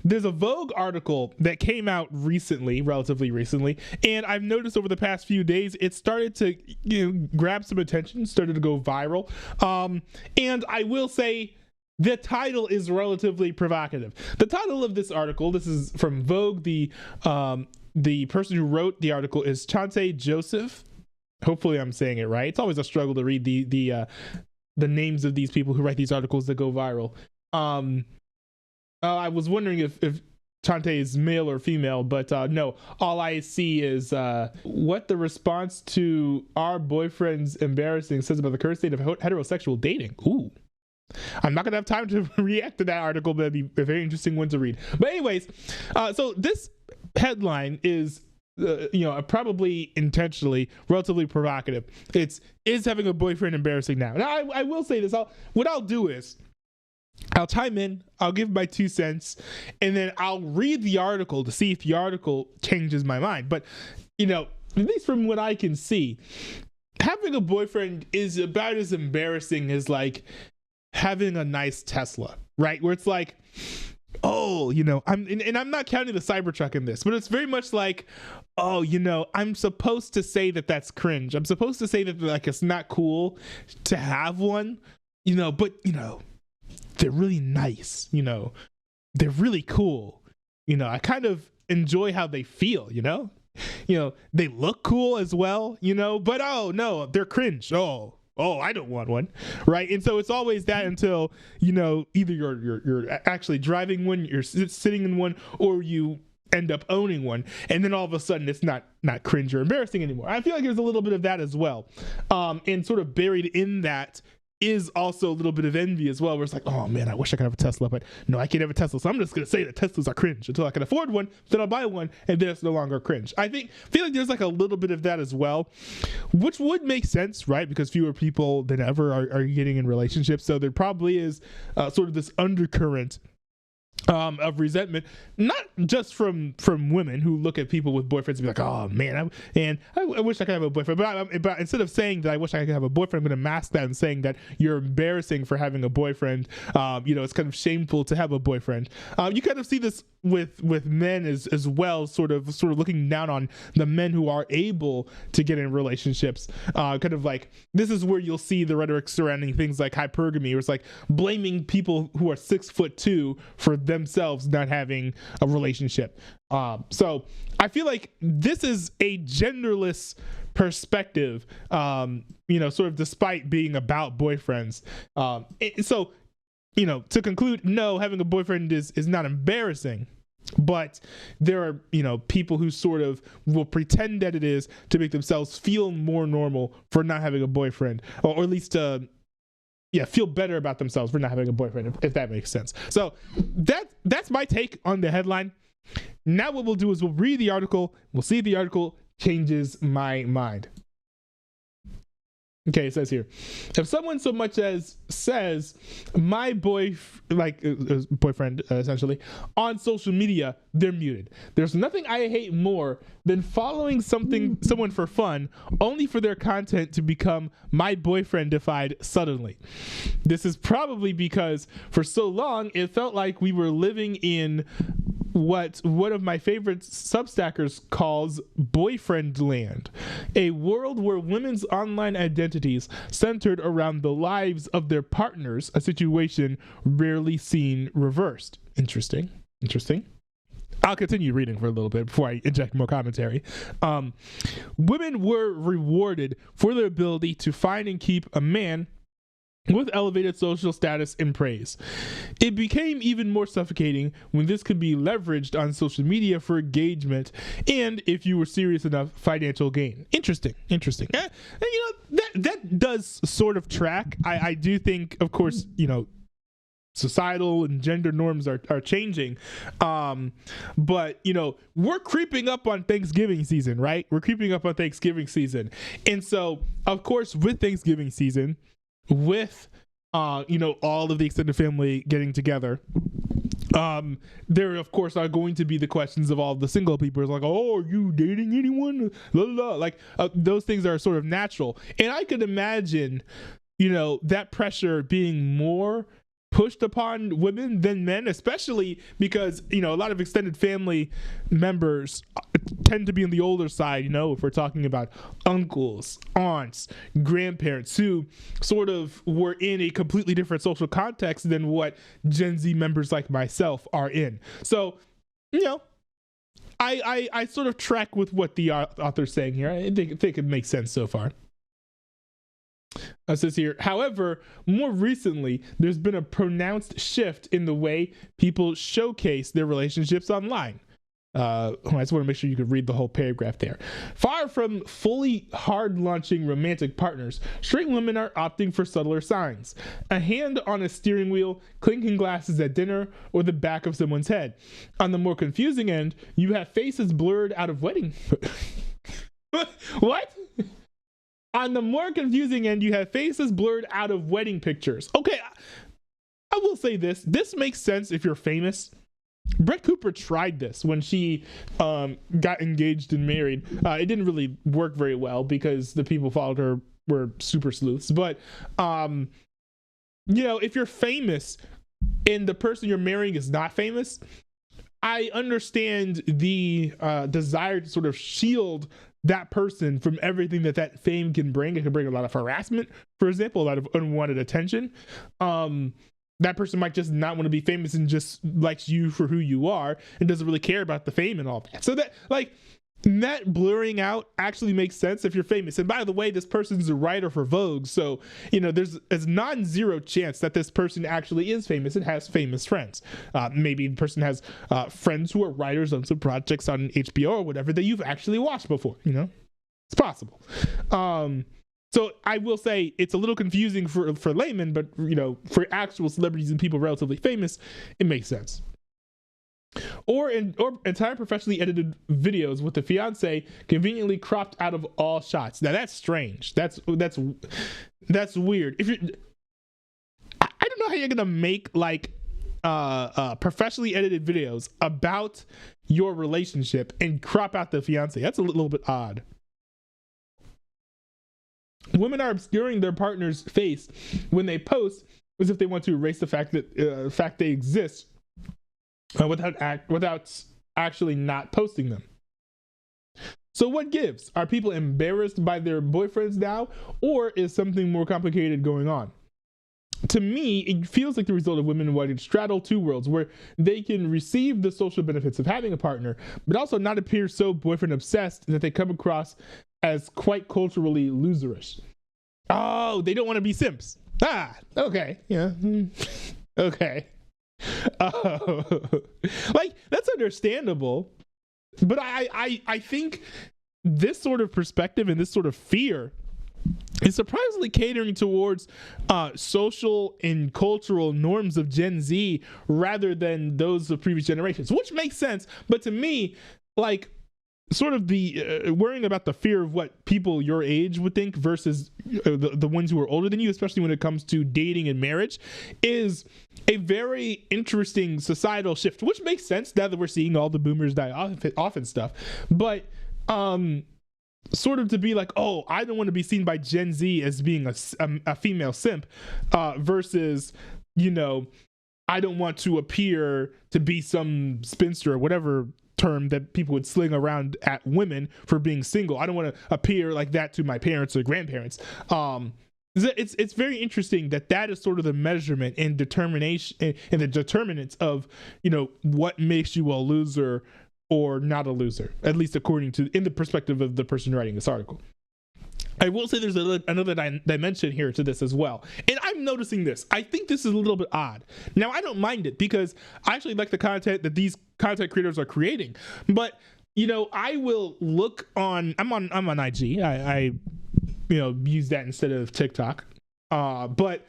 there's a Vogue article that came out recently, relatively recently, and I've noticed over the past few days it started to grab some attention, started to go viral. And I will say the title is relatively provocative. The title of this article, this is from Vogue. The person who wrote the article is Chanté Joseph. Hopefully I'm saying it right. It's always a struggle to read the names of these people who write these articles that go viral. I was wondering if Chanté is male or female, but no. All I see is what the response to our boyfriend's embarrassing says about the current state of heterosexual dating. Ooh. I'm not going to have time to react to that article, but it'd be a very interesting one to read. But anyways, so this headline is probably intentionally relatively provocative. Is having a boyfriend embarrassing now? Now, I will say this. What I'll do is I'll chime in, I'll give my 2 cents, and then I'll read the article to see if the article changes my mind. But, at least from what I can see, having a boyfriend is about as embarrassing as like having a nice Tesla, right? Where it's like, oh, I'm not counting the Cybertruck in this, but it's very much like, oh, I'm supposed to say that that's cringe. I'm supposed to say that like it's not cool to have one, but they're really nice, they're really cool. I kind of enjoy how they feel, they look cool as well, but oh no, they're cringe. Oh, I don't want one, right? And so it's always that until, either you're actually driving one, you're sitting in one, or you end up owning one, and then all of a sudden it's not cringe or embarrassing anymore. I feel like there's a little bit of that as well. And sort of buried in that is also a little bit of envy as well, where it's like, oh man, I wish I could have a Tesla, but no, I can't have a Tesla, so I'm just gonna say that Teslas are cringe until I can afford one, then I'll buy one, and then it's no longer cringe. Feel like there's like a little bit of that as well, which would make sense, right? Because fewer people than ever are getting in relationships, so there probably is sort of this undercurrent of resentment, not just from women who look at people with boyfriends and be like, oh man, I wish I could have a boyfriend, but instead of saying that I wish I could have a boyfriend, I'm going to mask that and saying that you're embarrassing for having a boyfriend. It's kind of shameful to have a boyfriend. You kind of see this with men as well, sort of looking down on the men who are able to get in relationships. Kind of like, this is where you'll see the rhetoric surrounding things like hypergamy, where it's like blaming people who are 6'2" for themselves not having a relationship. So I feel like this is a genderless perspective, sort of despite being about boyfriends. To conclude, no, having a boyfriend is not embarrassing, but there are, people who sort of will pretend that it is to make themselves feel more normal for not having a boyfriend, or at least feel better about themselves for not having a boyfriend, if that makes sense. So that's my take on the headline. Now what we'll do is we'll read the article. We'll see if the article changes my mind. Okay, it says here, if someone so much as says my boyfriend essentially on social media, they're muted. There's nothing I hate more than following someone for fun, only for their content to become my boyfriend-ified suddenly. This is probably because for so long it felt like we were living in what one of my favorite Substackers calls boyfriend land, a world where women's online identities centered around the lives of their partners, a situation rarely seen reversed. Interesting. I'll continue reading for a little bit before I inject more commentary. Women were rewarded for their ability to find and keep a man with elevated social status and praise. It became even more suffocating when this could be leveraged on social media for engagement and, if you were serious enough, financial gain. Interesting. That does sort of track. I do think, of course, societal and gender norms are changing. But, we're creeping up on Thanksgiving season, right? We're creeping up on Thanksgiving season. And so, of course, with Thanksgiving season, with all of the extended family getting together, there of course are going to be the questions of all the single people. It's like, oh, are you dating anyone? La, la, la. Like those things are sort of natural, and I could imagine that pressure being more pushed upon women than men, especially because, you know, a lot of extended family members tend to be on the older side, you know, if we're talking about uncles, aunts, grandparents who sort of were in a completely different social context than what Gen Z members like myself are in. So, you know, I sort of track with what the author's saying here. I think it makes sense so far. It says here, however, more recently, there's been a pronounced shift in the way people showcase their relationships online. I just want to make sure you can read the whole paragraph there. Far from fully hard-launching romantic partners, straight women are opting for subtler signs. A hand on a steering wheel, clinking glasses at dinner, or the back of someone's head. On the more confusing end, you have faces blurred out of wedding... What? On the more confusing end, you have faces blurred out of wedding pictures. Okay, I will say this. This makes sense if you're famous. Brett Cooper tried this when she got engaged and married. It didn't really work very well because the people followed her were super sleuths. But, you know, if you're famous and the person you're marrying is not famous, I understand the desire to sort of shield that person from everything that fame can bring. It can bring a lot of harassment, for example, a lot of unwanted attention. That person might just not want to be famous and just likes you for who you are and doesn't really care about the fame and all that. So that, like, that blurring out actually makes sense if you're famous. And by the way, this person's a writer for Vogue, so, you know, there's a non-zero chance that this person actually is famous and has famous friends. Maybe the person has friends who are writers on some projects on HBO or whatever that you've actually watched before, you know? It's possible. So I will say it's a little confusing for laymen, but, you know, for actual celebrities and people relatively famous, it makes sense. Or entire professionally edited videos with the fiance conveniently cropped out of all shots. Now that's strange. That's weird. If you, I don't know how you're gonna make like professionally edited videos about your relationship and crop out the fiance. That's a little bit odd. Women are obscuring their partner's face when they post as if they want to erase the fact that they exist. Without actually not posting them. So what gives? Are people embarrassed by their boyfriends now, or is something more complicated going on? To me, it feels like the result of women wanting to straddle two worlds where they can receive the social benefits of having a partner, but also not appear so boyfriend obsessed that they come across as quite culturally loserish. Oh, they don't want to be simps. Ah, okay, yeah, okay. Like, that's understandable, but I think this sort of perspective and this sort of fear is surprisingly catering towards social and cultural norms of Gen Z rather than those of previous generations, which makes sense. But to me, like, sort of the worrying about the fear of what people your age would think versus the ones who are older than you, especially when it comes to dating and marriage, is a very interesting societal shift, which makes sense now that we're seeing all the boomers die off and stuff. But sort of to be like, oh, I don't want to be seen by Gen Z as being a female simp versus, you know, I don't want to appear to be some spinster or whatever term that people would sling around at women for being single. I don't want to appear like that to my parents or grandparents. It's very interesting that is sort of the measurement and determination and the determinants of, you know, what makes you a loser or not a loser, at least according to in the perspective of the person writing this article. I will say there's another dimension here to this as well. And I'm noticing this. I think this is a little bit odd. Now, I don't mind it because I actually like the content that these content creators are creating. But, you know, I will look on, I'm on IG. I you know, use that instead of TikTok. But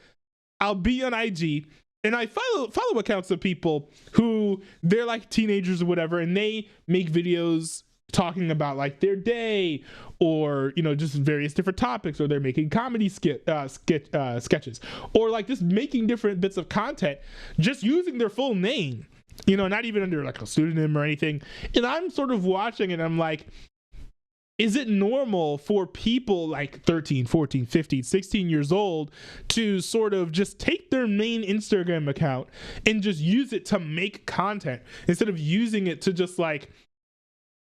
I'll be on IG and I follow accounts of people who they're like teenagers or whatever, and they make videos talking about like their day or, you know, just various different topics, or they're making comedy sketches, or like just making different bits of content just using their full name, you know, not even under like a pseudonym or anything. And I'm sort of watching and I'm like, is it normal for people like 13, 14, 15, 16 years old to sort of just take their main Instagram account and just use it to make content instead of using it to just like,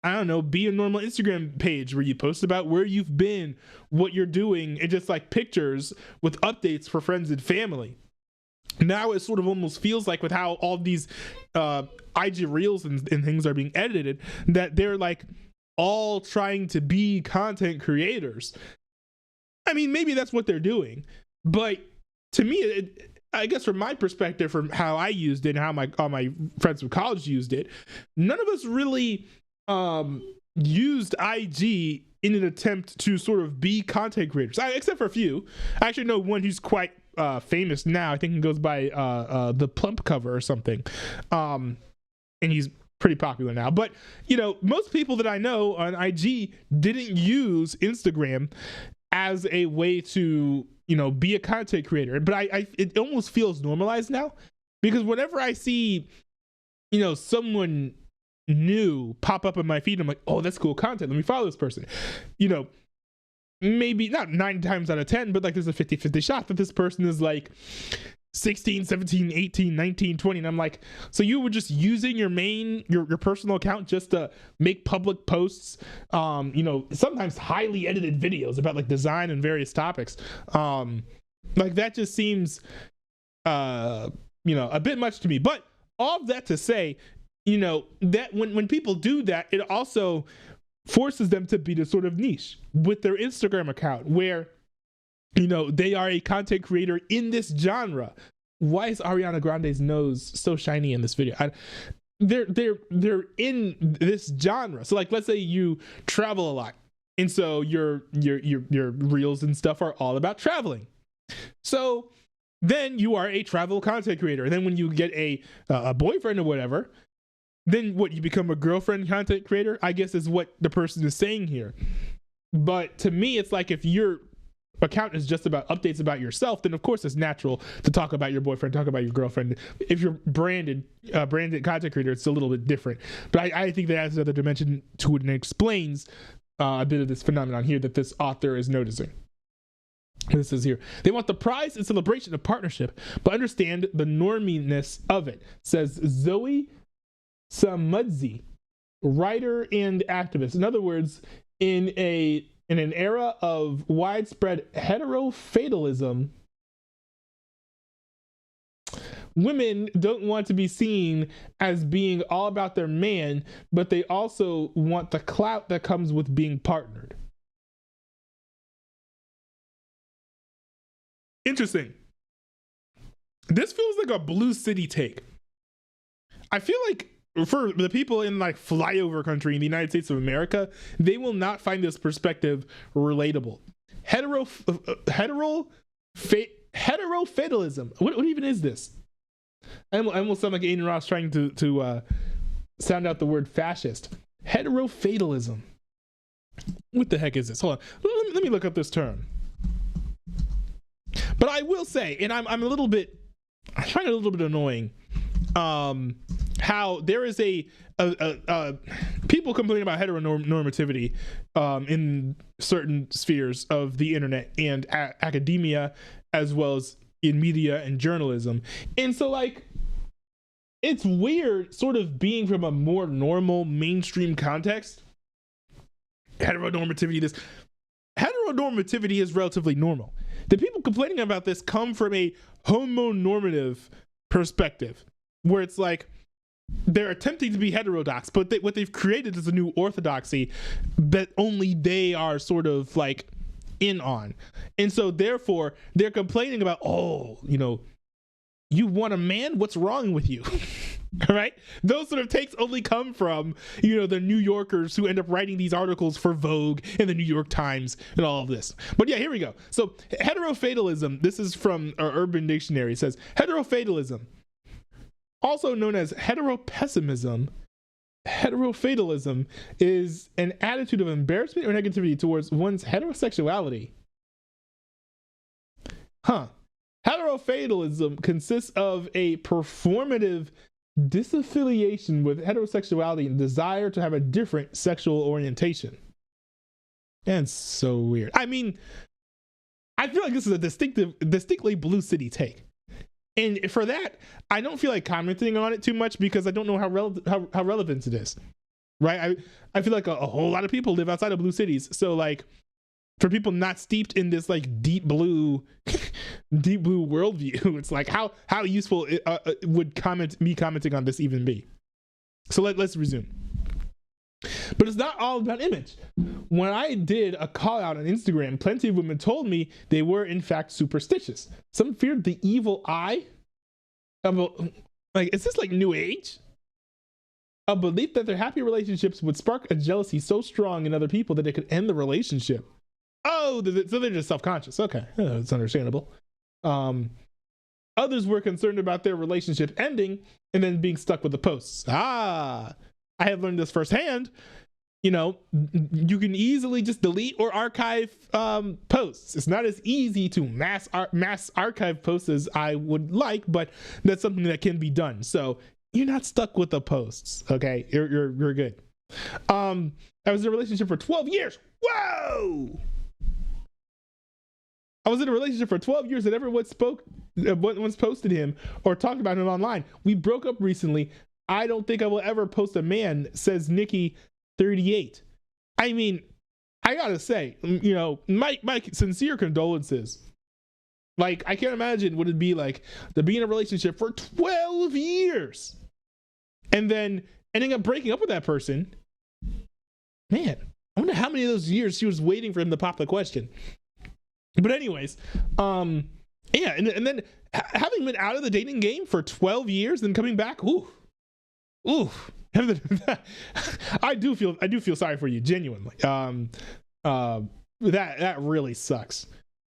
I don't know, be a normal Instagram page where you post about where you've been, what you're doing, and just like pictures with updates for friends and family? Now it sort of almost feels like, with how all these IG Reels and things are being edited, that they're like all trying to be content creators. I mean, maybe that's what they're doing, but to me, I guess from my perspective, from how I used it and how all my friends from college used it, none of us really used IG in an attempt to sort of be content creators, except for a few. I actually know one who's quite famous now. I think he goes by the Plump Cover or something, and he's pretty popular now. But you know, most people that I know on IG didn't use Instagram as a way to, you know, be a content creator. But it almost feels normalized now, because whenever I see, you know, someone new pop up in my feed, I'm like, oh, that's cool content, let me follow this person. You know, maybe not 9 times out of 10, but like there's a 50-50 shot that this person is like 16, 17, 18, 19, 20. And I'm like, so you were just using your personal account just to make public posts, you know, sometimes highly edited videos about like design and various topics. Like that just seems, you know, a bit much to me. But all of that to say, you know, that when people do that, it also forces them to be the sort of niche with their Instagram account where, you know, they are a content creator in this genre. Why is Ariana Grande's nose so shiny in this video? They're in this genre. So like, let's say you travel a lot, and so your reels and stuff are all about traveling. So then you are a travel content creator. And then when you get a boyfriend or whatever, then what, you become a girlfriend content creator, I guess is what the person is saying here. But to me, it's like, if your account is just about updates about yourself, then of course it's natural to talk about your boyfriend, talk about your girlfriend. If you're branded content creator, it's a little bit different. But I think that adds another dimension to it and explains a bit of this phenomenon here that this author is noticing. This is here. They want the prize and celebration of partnership, but understand the norminess of it, says Zoe Samudzi, writer and activist. In other words, in an era of widespread heterofatalism, women don't want to be seen as being all about their man, but they also want the clout that comes with being partnered. Interesting. This feels like a Blue City take. I feel like for the people in like flyover country in the United States of America, they will not find this perspective relatable. Heterofatalism. What even is this? I almost sound like Aiden Ross trying to sound out the word fascist. Heterofatalism. What the heck is this? Hold on. Let me look up this term. But I will say, and I find it a little bit annoying, how there is people complaining about heteronormativity in certain spheres of the internet and academia, as well as in media and journalism. And so like, it's weird sort of being from a more normal mainstream context. Heteronormativity is relatively normal. The people complaining about this come from a homonormative perspective, where it's like they're attempting to be heterodox, but what they've created is a new orthodoxy that only they are sort of like in on. And so therefore they're complaining about, oh, you know, you want a man? What's wrong with you? All right. Those sort of takes only come from, you know, the New Yorkers who end up writing these articles for Vogue and the New York Times and all of this. But yeah, here we go. So heterofatalism, this is from our Urban Dictionary. It says heterofatalism, also known as heteropessimism. Heterofatalism is an attitude of embarrassment or negativity towards one's heterosexuality. Heterofatalism consists of a performative disaffiliation with heterosexuality and desire to have a different sexual orientation. And it's so weird. I mean, I feel like this is a distinctly Blue City take. And for that, I don't feel like commenting on it too much because I don't know how relevant it is. Right? I feel like a whole lot of people live outside of blue cities. So like for people not steeped in this like deep blue worldview, it's like how useful would me commenting on this even be? So let's resume. But it's not all about image. When I did a call out on Instagram, plenty of women told me they were in fact superstitious. Some feared the evil eye like, is this like new age? A belief that their happy relationships would spark a jealousy so strong in other people that it could end the relationship. Oh, so they're just self-conscious. Okay, it's understandable. Others were concerned about their relationship ending and then being stuck with the posts. I have learned this firsthand. You know, you can easily just delete or archive posts. It's not as easy to mass archive posts as I would like, but that's something that can be done. So you're not stuck with the posts, okay? You're good. I was in a relationship for 12 years. Whoa! I was in a relationship for 12 years and everyone once posted him or talked about him online. We broke up recently. I don't think I will ever post a man, says Nikki 38. I mean, I gotta say, you know, my sincere condolences. Like, I can't imagine what it'd be like to be in a relationship for 12 years and then ending up breaking up with that person. Man, I wonder how many of those years she was waiting for him to pop the question. But anyways, yeah, and then having been out of the dating game for 12 years and coming back, ooh. I do feel sorry for you, genuinely. That really sucks.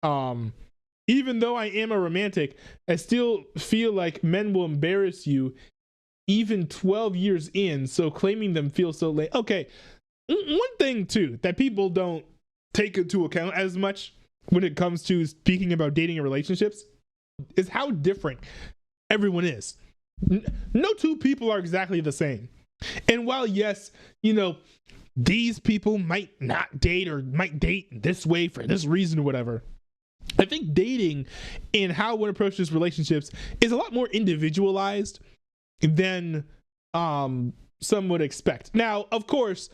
Even though I am a romantic, I still feel like men will embarrass you even 12 years in, so claiming them feels so late. Okay, one thing too that people don't take into account as much when it comes to speaking about dating and relationships is how different everyone is. No two people are exactly the same. And while yes, you know, these people might not date or might date this way for this reason or whatever, I think dating and how one approaches relationships is a lot more individualized than some would expect. Now, of course,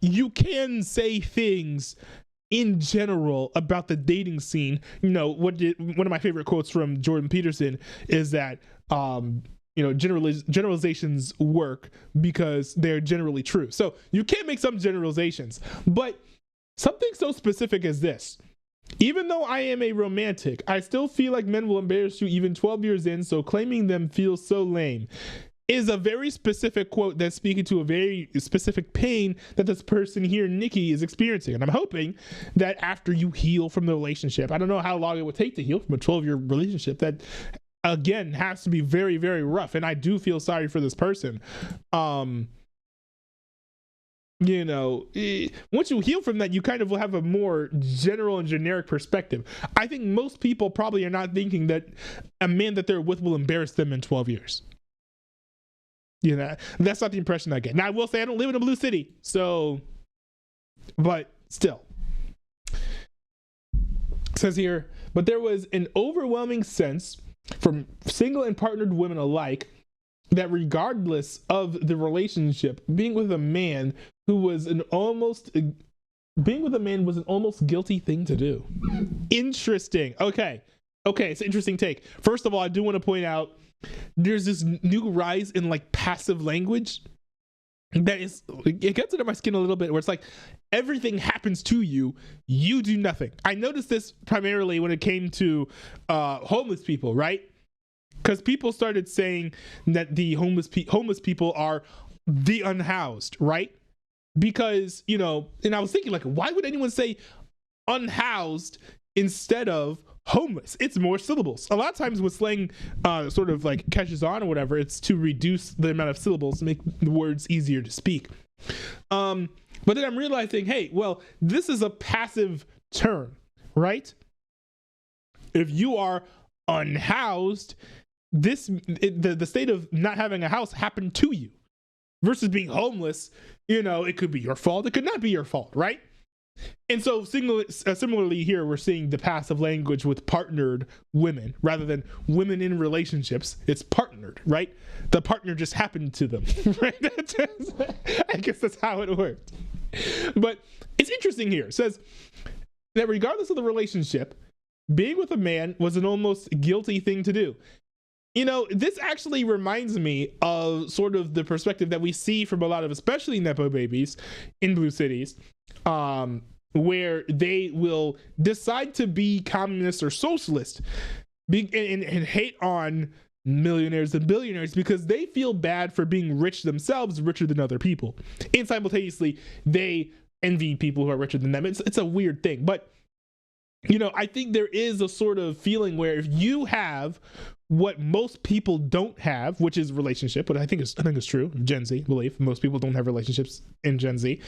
you can say things in general about the dating scene. You know, one of my favorite quotes from Jordan Peterson is that you know, generalizations work because they're generally true. So you can make some generalizations, but something so specific as this: even though I am a romantic, I still feel like men will embarrass you even 12 years in, so claiming them feels so lame, is a very specific quote that's speaking to a very specific pain that this person here, Nikki, is experiencing. And I'm hoping that after you heal from the relationship, I don't know how long it would take to heal from a 12-year relationship that, again, has to be very, very rough. And I do feel sorry for this person. You know, once you heal from that, you kind of will have a more general and generic perspective. I think most people probably are not thinking that a man that they're with will embarrass them in 12 years. You know, that's not the impression I get. Now, I will say I don't live in a blue city, so, but still. It says here, but there was an overwhelming sense from single and partnered women alike that regardless of the relationship, being with a man was an almost guilty thing to do. Interesting. Okay, it's an interesting take. First of all, I do want to point out there's this new rise in like passive language that is, it gets under my skin a little bit, where it's like everything happens to you, you do nothing. I noticed this primarily when it came to homeless people, right? Because people started saying that the homeless people are the unhoused, right? Because, you know, and I was thinking, like, why would anyone say unhoused instead of homeless? It's more syllables. A lot of times when slang sort of like catches on or whatever, it's to reduce the amount of syllables to make the words easier to speak. But then I'm realizing, hey, well, this is a passive term, right? If you are unhoused, the state of not having a house happened to you, versus being homeless. You know, it could be your fault, it could not be your fault, right? And so similarly here, we're seeing the passive language with partnered women rather than women in relationships. It's partnered, right? The partner just happened to them, right? I guess that's how it worked. But it's interesting here. It says that regardless of the relationship, being with a man was an almost guilty thing to do. You know, this actually reminds me of sort of the perspective that we see from a lot of, especially Nepo babies in blue cities, where they will decide to be communist or socialist and hate on millionaires and billionaires because they feel bad for being rich themselves, richer than other people. And simultaneously, they envy people who are richer than them. It's a weird thing. But, you know, I think there is a sort of feeling where if you have what most people don't have, which is relationship, but I think it's true, Gen Z belief, most people don't have relationships in Gen Z.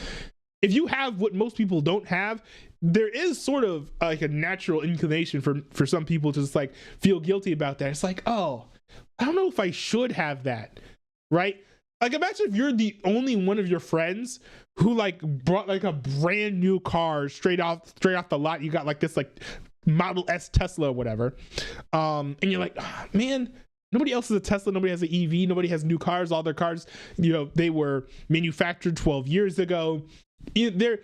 If you have what most people don't have, there is sort of like a natural inclination for some people to just like feel guilty about that. It's like, oh, I don't know if I should have that, right? Like imagine if you're the only one of your friends who like brought like a brand new car straight off the lot. You got like this like Model S Tesla or whatever, and you're like, oh, man, nobody else has a Tesla, nobody has an EV, nobody has new cars. All their cars, you know, they were manufactured 12 years ago. There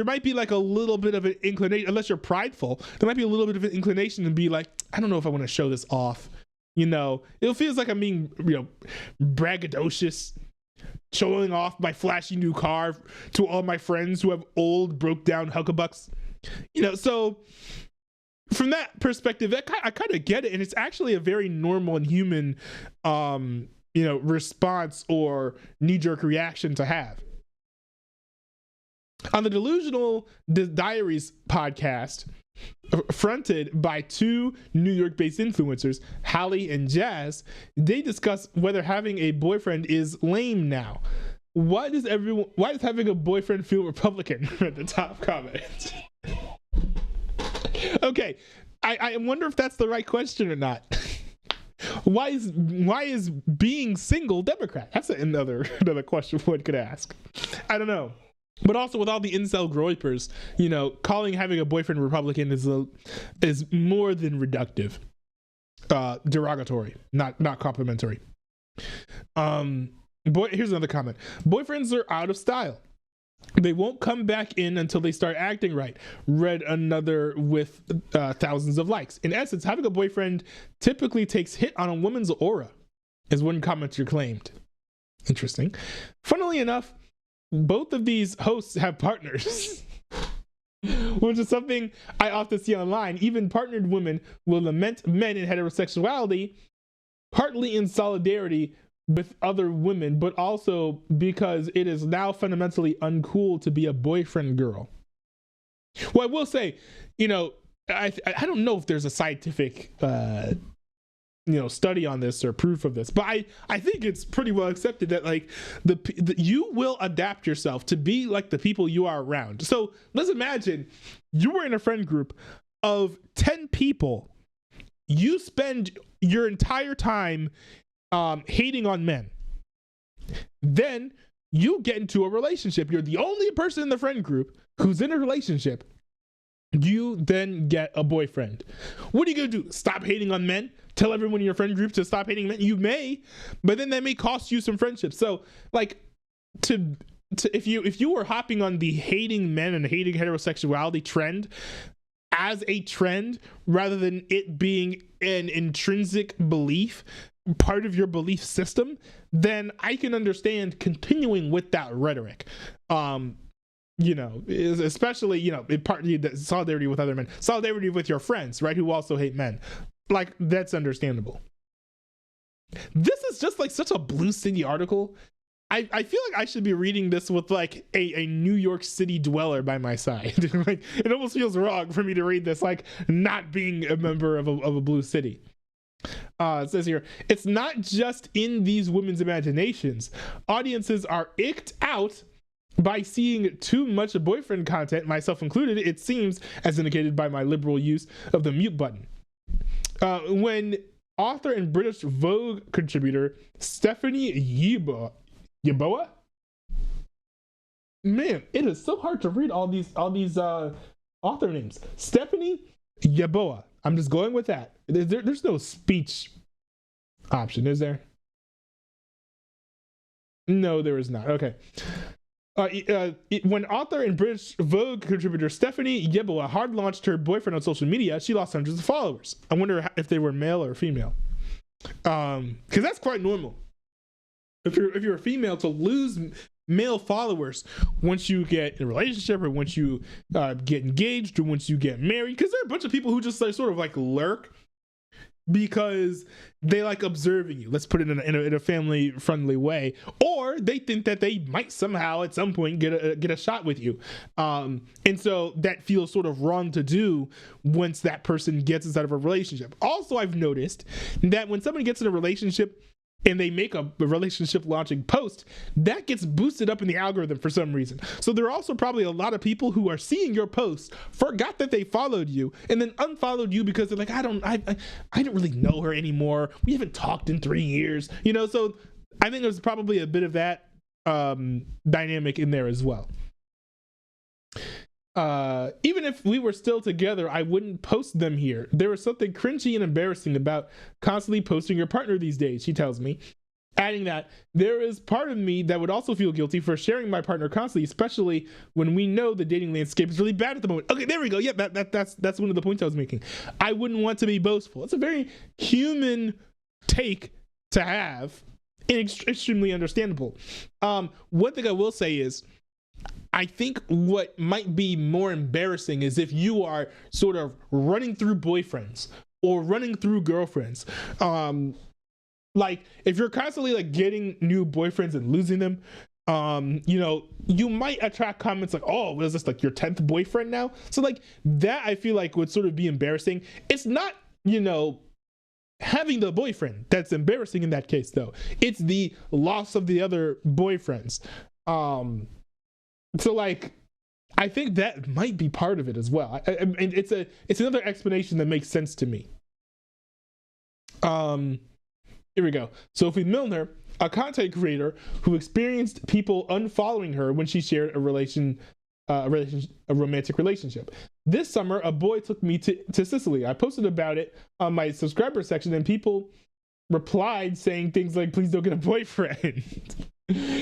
might be like a little bit of an inclination, unless you're prideful, there might be a little bit of an inclination to be like, I don't know if I want to show this off. You know, it feels like I'm being, you know, braggadocious, showing off my flashy new car to all my friends who have old, broke down huckabucks. You know, so from that perspective, I kind of get it, and it's actually a very normal and human, you know, response or knee-jerk reaction to have. On the Delusional Diaries podcast, fronted by two New York-based influencers, Hallie and Jazz, they discuss whether having a boyfriend is lame now. Why does having a boyfriend feel Republican? At the top comment. Okay, I wonder if that's the right question or not. Why is being single Democrat? That's another question one could ask. I don't know. But also with all the incel groypers, you know, calling having a boyfriend Republican is more than reductive, derogatory, not complimentary. Here's another comment. Boyfriends are out of style. They won't come back in until they start acting right. Read another with thousands of likes. In essence, having a boyfriend typically takes hit on a woman's aura, as one commenter claimed. Interesting. Funnily enough, both of these hosts have partners, which is something I often see online. Even partnered women will lament men in heterosexuality, partly in solidarity with other women, but also because it is now fundamentally uncool to be a boyfriend girl. Well, I will say, you know, I don't know if there's a scientific study on this or proof of this, but I think it's pretty well accepted that like you will adapt yourself to be like the people you are around. So let's imagine you were in a friend group of 10 people. You spend your entire time hating on men. Then you get into a relationship. You're the only person in the friend group who's in a relationship. You then get a boyfriend. What are you gonna do? Stop hating on men? Tell everyone in your friend group to stop hating men? You may, but then that may cost you some friendships. So like if you were hopping on the hating men and hating heterosexuality trend as a trend rather than it being an intrinsic belief, part of your belief system, then I can understand continuing with that rhetoric. You know, especially, you know, partly the solidarity with other men, solidarity with your friends, right, who also hate men. Like, that's understandable. This is just like such a Blue City article. I feel like I should be reading this with like a New York City dweller by my side. Like, it almost feels wrong for me to read this, like not being a member of a Blue City. It says here, it's not just in these women's imaginations. Audiences are icked out by seeing too much boyfriend content, myself included, it seems, as indicated by my liberal use of the mute button. When author and British Vogue contributor Stephanie Yeboah Man, it is so hard to read all these author names. Stephanie Yeboah. I'm just going with that. There's no speech option, is there? No, there is not. Okay. When author and British Vogue contributor Stephanie Yeboah hard launched her boyfriend on social media, she lost hundreds of followers. I wonder if they were male or female. Because that's quite normal. If you're a female, to lose male followers once you get in a relationship, or once you get engaged, or once you get married, because there are a bunch of people who just like sort of like lurk because they like observing you. Let's put it in a family friendly way, or they think that they might somehow at some point get a shot with you, and so that feels sort of wrong to do once that person gets inside of a relationship. Also, I've noticed that when somebody gets in a relationship and they make a relationship launching post, that gets boosted up in the algorithm for some reason. So there are also probably a lot of people who are seeing your post, forgot that they followed you, and then unfollowed you because they're like, I don't really know her anymore. We haven't talked in 3 years, you know. So I think there's probably a bit of that dynamic in there as well. Even if we were still together, I wouldn't post them here. There was something cringy and embarrassing about constantly posting your partner these days, she tells me. Adding that there is part of me that would also feel guilty for sharing my partner constantly, especially when we know the dating landscape is really bad at the moment. Okay, there we go. Yeah, that's one of the points I was making. I wouldn't want to be boastful. It's a very human take to have, and extremely understandable. One thing I will say is, I think what might be more embarrassing is if you are sort of running through boyfriends or running through girlfriends. Like if you're constantly like getting new boyfriends and losing them, you know, you might attract comments like, oh, what is this, like your 10th boyfriend now? So like that I feel like would sort of be embarrassing. It's not, you know, having the boyfriend that's embarrassing in that case though. It's the loss of the other boyfriends. So like, I think that might be part of it as well. And it's another explanation that makes sense to me. Here we go. Sophie Milner, a content creator who experienced people unfollowing her when she shared a romantic relationship. This summer, a boy took me to Sicily. I posted about it on my subscriber section, and people replied saying things like, please don't get a boyfriend.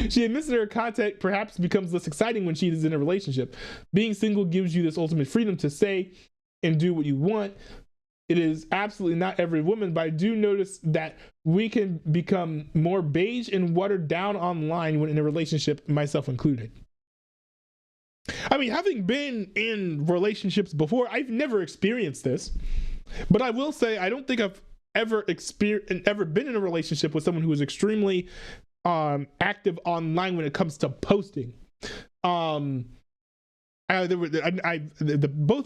She admits that her content perhaps becomes less exciting when she is in a relationship. Being single gives you this ultimate freedom to say and do what you want. It is absolutely not every woman, but I do notice that we can become more beige and watered down online when in a relationship, myself included. I mean, having been in relationships before, I've never experienced this, but I will say I don't think I've ever been in a relationship with someone who is extremely active online when it comes to posting. Both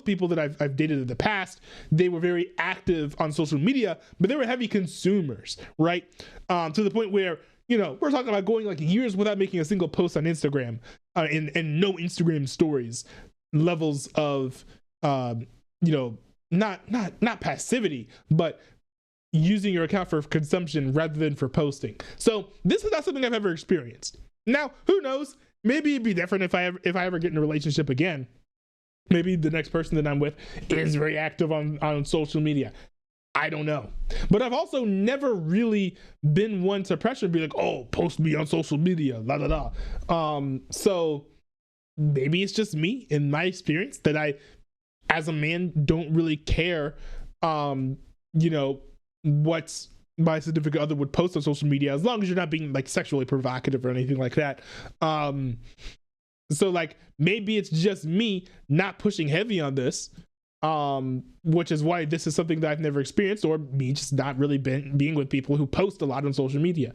people that I've dated in the past, they were very active on social media, but they were heavy consumers, right? To the point where, you know, we're talking about going like years without making a single post on Instagram, and no Instagram stories, levels of, you know, not passivity, but using your account for consumption rather than for posting. So this is not something I've ever experienced. Now, who knows? Maybe it'd be different if I ever get in a relationship again. Maybe the next person that I'm with is very active on social media. I don't know. But I've also never really been one to pressure and be like, oh, post me on social media, la la la. So maybe it's just me in my experience that I, as a man, don't really care, you know, what my significant other would post on social media, as long as you're not being like sexually provocative or anything like that. So like maybe it's just me not pushing heavy on this, which is why this is something that I've never experienced, or me just not really being with people who post a lot on social media.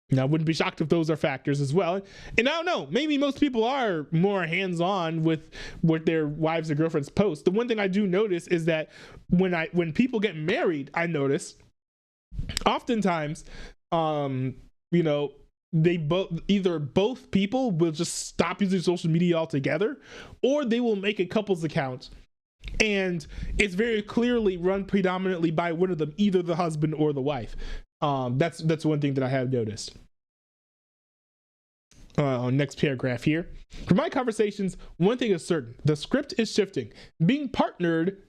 Now, I wouldn't be shocked if those are factors as well. And I don't know, maybe most people are more hands-on with what their wives or girlfriends post. The one thing I do notice is that when people get married, I notice oftentimes, you know, both people will just stop using social media altogether, or they will make a couple's account, and it's very clearly run predominantly by one of them, either the husband or the wife. That's one thing that I have noticed. Next paragraph here. From my conversations, one thing is certain. The script is shifting. Being partnered,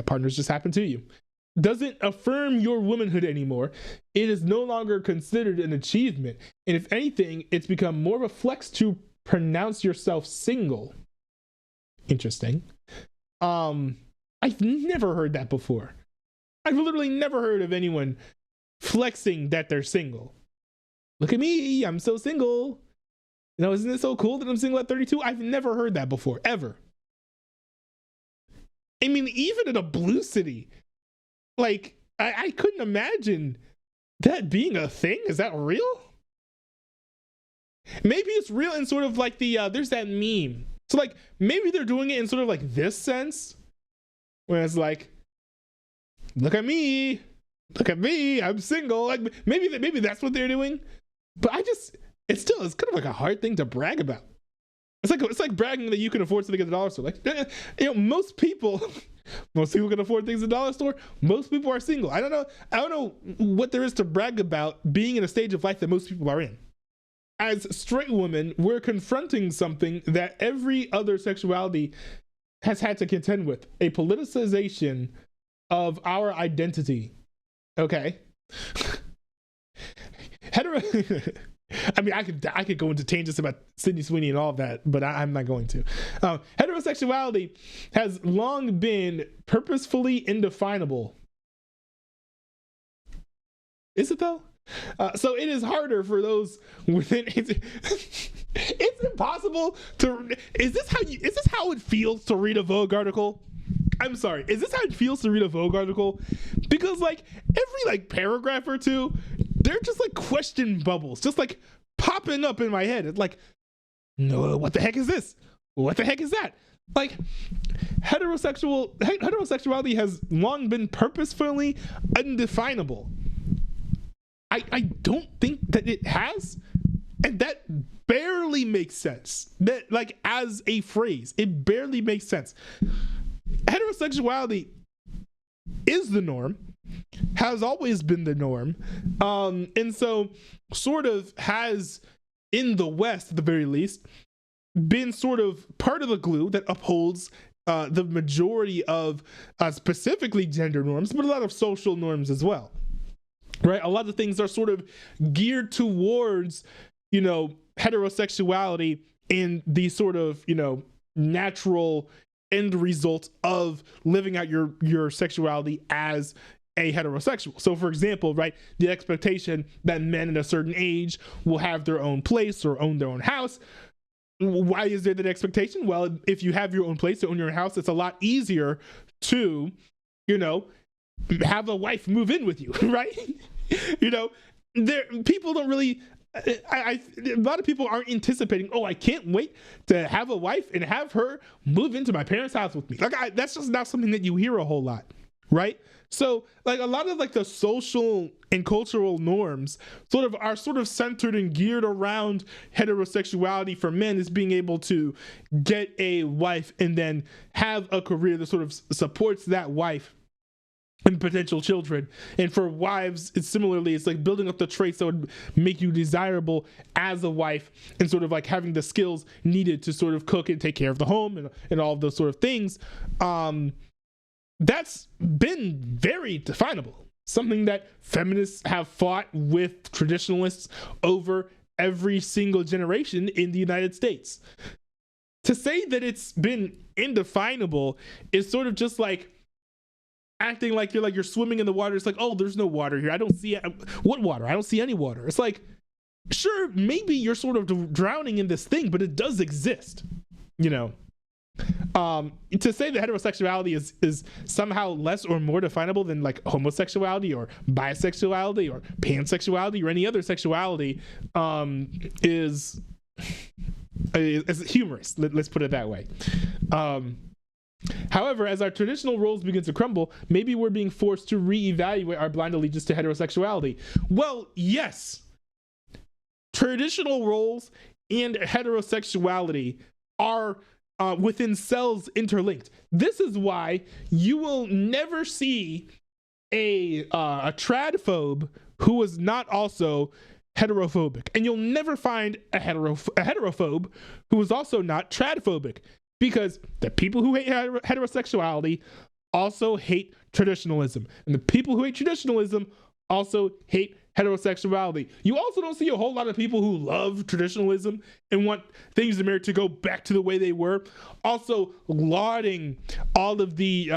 partners just happen to you, doesn't affirm your womanhood anymore. It is no longer considered an achievement. And if anything, it's become more of a flex to pronounce yourself single. Interesting. I've never heard that before. I've literally never heard of anyone flexing that they're single. Look at me, I'm so single. Isn't it so cool that I'm single at 32? I've never heard that before, ever. I mean, even in a blue city, like, I couldn't imagine that being a thing. Is that real? Maybe it's real in sort of like there's that meme. So like, maybe they're doing it in sort of like this sense, where it's like, look at me, I'm single. Like maybe that's what they're doing. But it's kind of like a hard thing to brag about. It's like bragging that you can afford something at the dollar store. Like, most people can afford things at the dollar store. Most people are single. I don't know what there is to brag about being in a stage of life that most people are in. As straight women, we're confronting something that every other sexuality has had to contend with: a politicization of our identity. Okay. I mean, I could go into tangents about Sydney Sweeney and all of that, but I'm not going to. Heterosexuality has long been purposefully indefinable. Is it though? So it is harder for those within. It's impossible to. Is this how it feels to read a Vogue article? I'm sorry. Is this how it feels to read a Vogue article? Because like every like paragraph or two, they're just like question bubbles, just like popping up in my head. It's like, no, what the heck is this? What the heck is that? Like, heterosexuality has long been purposefully undefinable. I don't think that it has, and that barely makes sense. That like as a phrase, it barely makes sense. Heterosexuality is the norm, has always been the norm, and so sort of has, in the West at the very least, been sort of part of the glue that upholds the majority of specifically gender norms, but a lot of social norms as well, right? A lot of things are sort of geared towards, heterosexuality and the sort of, natural end result of living out your sexuality as a heterosexual. So for example, right, the expectation that men at a certain age will have their own place or own their own house. Why is there that expectation? Well, if you have your own place, to own your own house, it's a lot easier to, have a wife move in with you, right? People don't really, a lot of people aren't anticipating, I can't wait to have a wife and have her move into my parents' house with me. Like, that's just not something that you hear a whole lot, right? So like a lot of like the social and cultural norms are centered and geared around heterosexuality for men, is being able to get a wife and then have a career that sort of supports that wife and potential children. And for wives, it's like building up the traits that would make you desirable as a wife, and sort of like having the skills needed to sort of cook and take care of the home and all of those sort of things. That's been very definable. Something that feminists have fought with traditionalists over every single generation in the United States. To say that it's been indefinable is sort of just like acting like you're swimming in the water. It's like, there's no water here. I don't see what water? I don't see any water. It's like, sure, maybe you're sort of drowning in this thing, but it does exist, To say that heterosexuality is somehow less or more definable than like homosexuality or bisexuality or pansexuality or any other sexuality is humorous. Let's put it that way. However, as our traditional roles begin to crumble, maybe we're being forced to reevaluate our blind allegiance to heterosexuality. Well, yes. Traditional roles and heterosexuality are within cells interlinked. This is why you will never see a tradphobe who is not also heterophobic, and you'll never find a heterophobe who is also not tradphobic, because the people who hate heterosexuality also hate traditionalism, and the people who hate traditionalism also hate heterosexuality. You also don't see a whole lot of people who love traditionalism and want things in America to go back to the way they were, also lauding all of the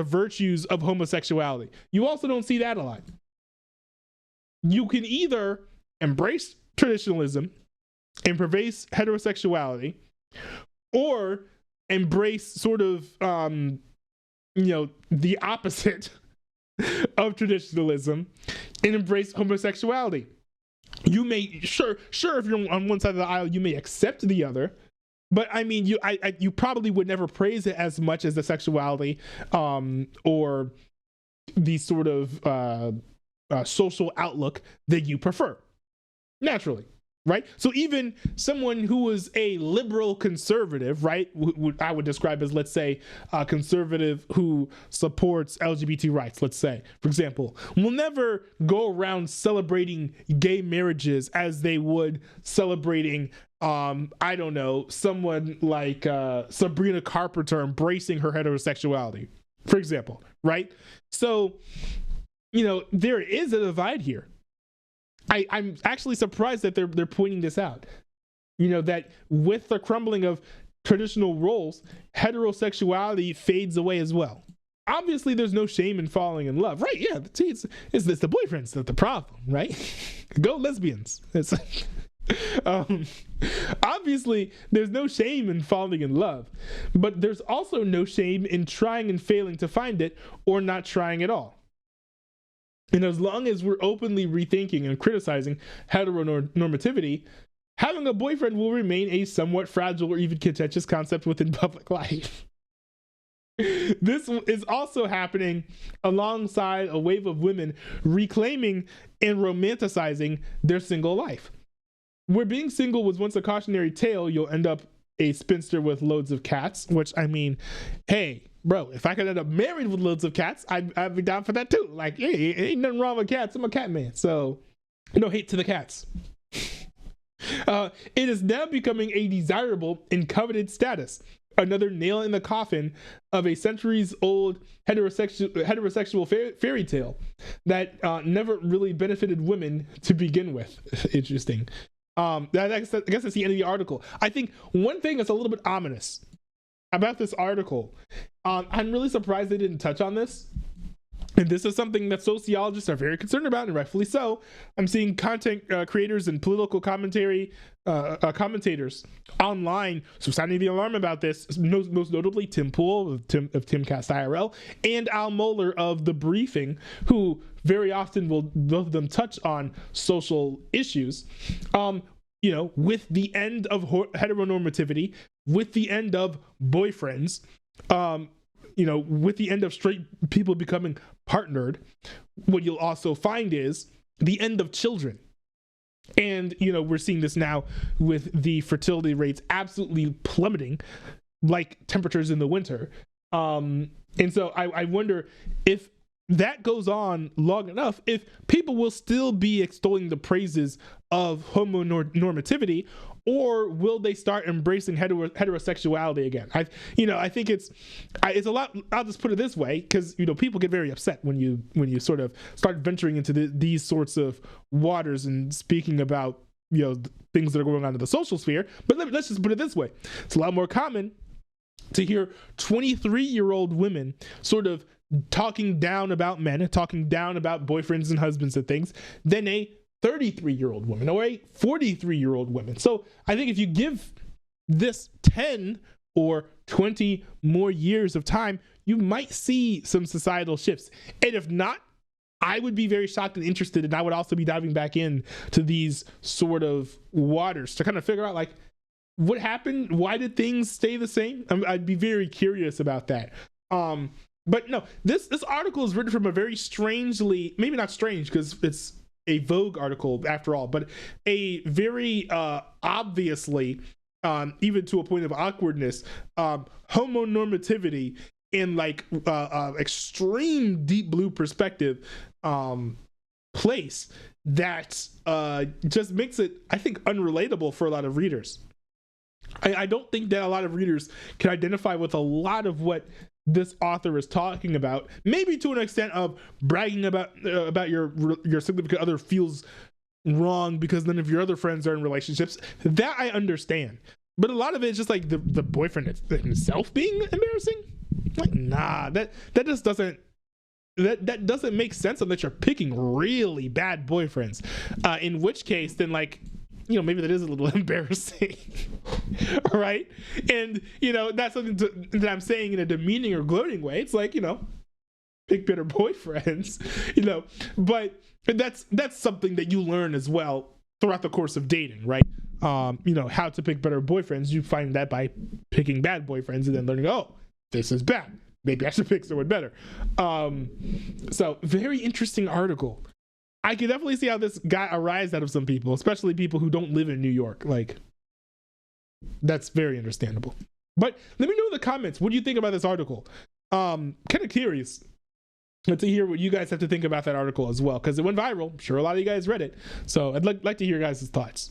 virtues of homosexuality. You also don't see that a lot. You can either embrace traditionalism, embrace heterosexuality, or embrace sort of the opposite of traditionalism and embrace homosexuality. You may sure if you're on one side of the aisle, you may accept the other, but I mean, you probably would never praise it as much as the sexuality or the sort of social outlook that you prefer, naturally, right? So even someone who was a liberal conservative, right, I would describe as, let's say, a conservative who supports LGBT rights, let's say, for example, will never go around celebrating gay marriages as they would celebrating, I don't know, someone like Sabrina Carpenter embracing her heterosexuality, for example, right? So, there is a divide here. I'm actually surprised that they're pointing this out. That with the crumbling of traditional roles, heterosexuality fades away as well. Obviously, there's no shame in falling in love, right? Yeah, it's the boyfriends that's the problem, right? Go lesbians. It's obviously, there's no shame in falling in love, but there's also no shame in trying and failing to find it, or not trying at all. And as long as we're openly rethinking and criticizing heteronormativity, having a boyfriend will remain a somewhat fragile or even contentious concept within public life. This is also happening alongside a wave of women reclaiming and romanticizing their single life. Where being single was once a cautionary tale, you'll end up a spinster with loads of cats, which, I mean, hey, bro, if I could end up married with loads of cats, I'd be down for that too. Like, hey, ain't nothing wrong with cats. I'm a cat man. So, no hate to the cats. It is now becoming a desirable and coveted status. Another nail in the coffin of a centuries-old heterosexual fairy tale that never really benefited women to begin with. Interesting. I guess that's the end of the article. I think one thing that's a little bit ominous about this article, I'm really surprised they didn't touch on this. And this is something that sociologists are very concerned about, and rightfully so. I'm seeing content creators and political commentators online sounding the alarm about this. Most notably, Tim Pool of Timcast IRL and Al Mohler of The Briefing, who very often will both of them touch on social issues. With the end of heteronormativity, with the end of boyfriends, with the end of straight people becoming partnered, what you'll also find is the end of children. And, we're seeing this now with the fertility rates absolutely plummeting like temperatures in the winter. And so I wonder if that goes on long enough, if people will still be extolling the praises of homonormativity, or will they start embracing heterosexuality again? I think it's a lot. I'll just put it this way, because people get very upset when you sort of start venturing into these sorts of waters and speaking about things that are going on in the social sphere. But let's just put it this way: it's a lot more common to hear 23-year-old women sort of talking down about men, talking down about boyfriends and husbands and things, than a 33-year-old woman or a 43-year-old woman. So I think if you give this 10 or 20 more years of time, you might see some societal shifts. And if not, I would be very shocked and interested, and I would also be diving back in to these sort of waters to kind of figure out, like, what happened? Why did things stay the same? I'd be very curious about that. But no, this article is written from a very strangely, maybe not strange because it's a Vogue article after all, but a very obviously, even to a point of awkwardness, homonormativity in like extreme deep blue perspective place that just makes it, I think, unrelatable for a lot of readers. I don't think that a lot of readers can identify with a lot of what this author is talking about. Maybe to an extent of bragging about your significant other feels wrong because none of your other friends are in relationships. That I understand. But a lot of it is just like the boyfriend himself being embarrassing. Like, nah, that just doesn't. That doesn't make sense unless you're picking really bad boyfriends. In which case, then, like, maybe that is a little embarrassing. Right? And, that's something that I'm saying in a demeaning or gloating way. It's like, pick better boyfriends, but that's something that you learn as well throughout the course of dating, right? How to pick better boyfriends. You find that by picking bad boyfriends and then learning, oh, this is bad. Maybe I should pick someone better. So very interesting article. I can definitely see how this got a rise out of some people, especially people who don't live in New York. Like, that's very understandable. But let me know in the comments, what do you think about this article? Kind of curious to hear what you guys have to think about that article as well, because it went viral. I'm sure a lot of you guys read it. So I'd like to hear your guys' thoughts.